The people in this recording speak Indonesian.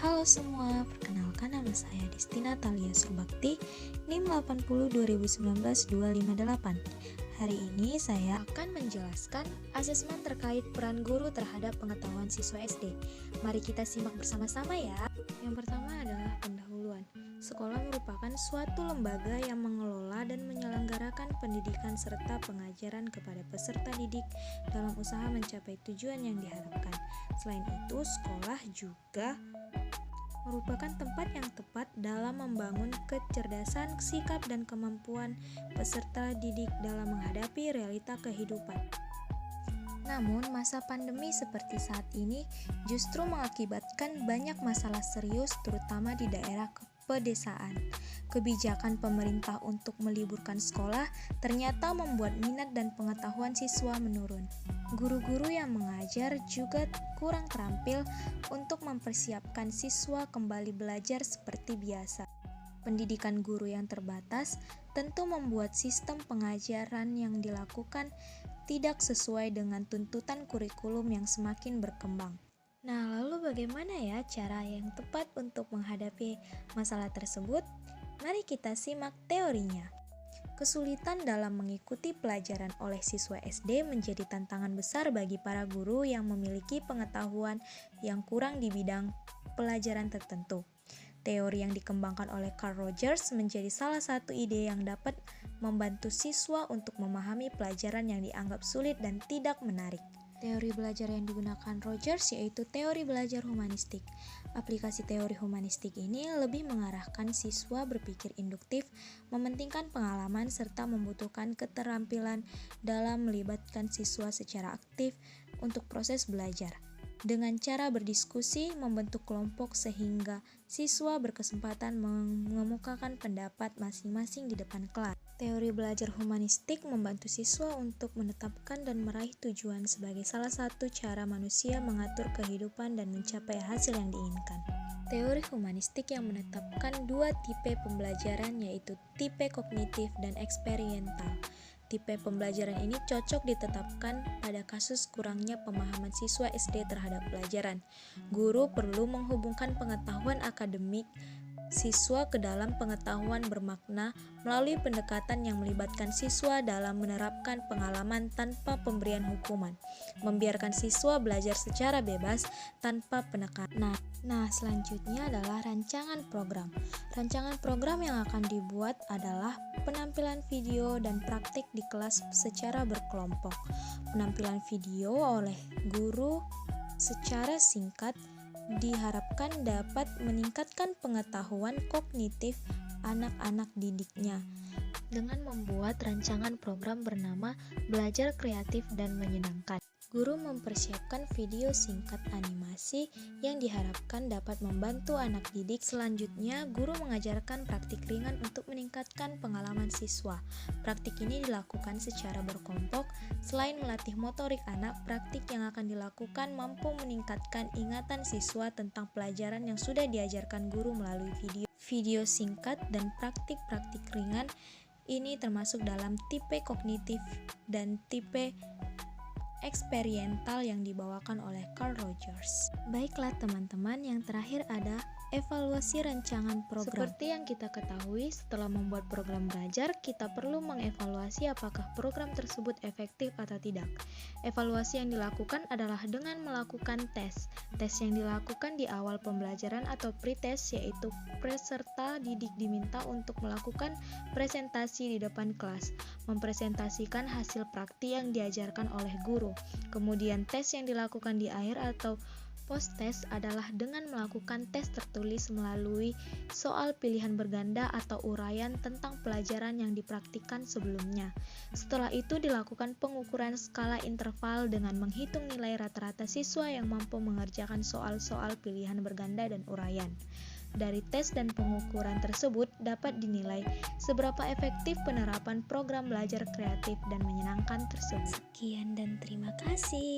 Halo semua, perkenalkan nama saya Destina Talia Surbakti, NIM 80 2019 258. Hari ini saya akan menjelaskan asesmen terkait peran guru terhadap pengetahuan siswa SD. Mari kita simak bersama-sama ya. Yang pertama adalah pendahuluan. Sekolah merupakan suatu lembaga yang mengelola dan menyelenggarakan pendidikan serta pengajaran kepada peserta didik dalam usaha mencapai tujuan yang diharapkan. Selain itu, sekolah juga merupakan tempat yang tepat dalam membangun kecerdasan, sikap, dan kemampuan peserta didik dalam menghadapi realita kehidupan. Namun, masa pandemi seperti saat ini justru mengakibatkan banyak masalah serius, terutama di daerah pedesaan. Kebijakan pemerintah untuk meliburkan sekolah ternyata membuat minat dan pengetahuan siswa menurun. Guru-guru yang mengajar juga kurang terampil untuk mempersiapkan siswa kembali belajar seperti biasa. Pendidikan guru yang terbatas tentu membuat sistem pengajaran yang dilakukan tidak sesuai dengan tuntutan kurikulum yang semakin berkembang. Nah, lalu bagaimana ya cara yang tepat untuk menghadapi masalah tersebut? Mari kita simak teorinya. Kesulitan dalam mengikuti pelajaran oleh siswa SD menjadi tantangan besar bagi para guru yang memiliki pengetahuan yang kurang di bidang pelajaran tertentu. Teori yang dikembangkan oleh Carl Rogers menjadi salah satu ide yang dapat membantu siswa untuk memahami pelajaran yang dianggap sulit dan tidak menarik. Teori belajar yang digunakan Rogers yaitu teori belajar humanistik. Aplikasi teori humanistik ini lebih mengarahkan siswa berpikir induktif, mementingkan pengalaman, serta membutuhkan keterampilan dalam melibatkan siswa secara aktif untuk proses belajar. Dengan cara berdiskusi, membentuk kelompok sehingga siswa berkesempatan mengemukakan pendapat masing-masing di depan kelas. Teori belajar humanistik membantu siswa untuk menetapkan dan meraih tujuan sebagai salah satu cara manusia mengatur kehidupan dan mencapai hasil yang diinginkan. Teori humanistik yang menetapkan dua tipe pembelajaran yaitu tipe kognitif dan eksperiental. Tipe pembelajaran ini cocok ditetapkan pada kasus kurangnya pemahaman siswa SD terhadap pelajaran. Guru perlu menghubungkan pengetahuan akademik siswa ke dalam pengetahuan bermakna melalui pendekatan yang melibatkan siswa dalam menerapkan pengalaman tanpa pemberian hukuman, membiarkan siswa belajar secara bebas tanpa penekanan. Nah, selanjutnya adalah rancangan program. Rancangan program yang akan dibuat adalah penampilan video dan praktik di kelas secara berkelompok. Penampilan video oleh guru secara singkat diharapkan dapat meningkatkan pengetahuan kognitif anak-anak didiknya dengan membuat rancangan program bernama Belajar Kreatif dan Menyenangkan. Guru mempersiapkan video singkat animasi yang diharapkan dapat membantu anak didik. Selanjutnya, guru mengajarkan praktik ringan untuk meningkatkan pengalaman siswa. Praktik ini dilakukan secara berkelompok. Selain melatih motorik anak, praktik yang akan dilakukan mampu meningkatkan ingatan siswa tentang pelajaran yang sudah diajarkan guru melalui video. Video singkat dan praktik-praktik ringan ini termasuk dalam tipe kognitif dan tipe eksperiental yang dibawakan oleh Carl Rogers. Baiklah teman-teman, yang terakhir ada evaluasi rancangan program. Seperti yang kita ketahui, setelah membuat program belajar, kita perlu mengevaluasi apakah program tersebut efektif atau tidak. Evaluasi yang dilakukan adalah dengan melakukan tes. Tes yang dilakukan di awal pembelajaran atau pretest, yaitu peserta didik diminta untuk melakukan presentasi di depan kelas, mempresentasikan hasil praktik yang diajarkan oleh guru. Kemudian tes yang dilakukan di akhir atau post-test adalah dengan melakukan tes tertulis melalui soal pilihan berganda atau uraian tentang pelajaran yang dipraktikkan sebelumnya. Setelah itu dilakukan pengukuran skala interval dengan menghitung nilai rata-rata siswa yang mampu mengerjakan soal-soal pilihan berganda dan uraian. Dari tes dan pengukuran tersebut dapat dinilai seberapa efektif penerapan program belajar kreatif dan menyenangkan tersebut. Sekian dan terima kasih.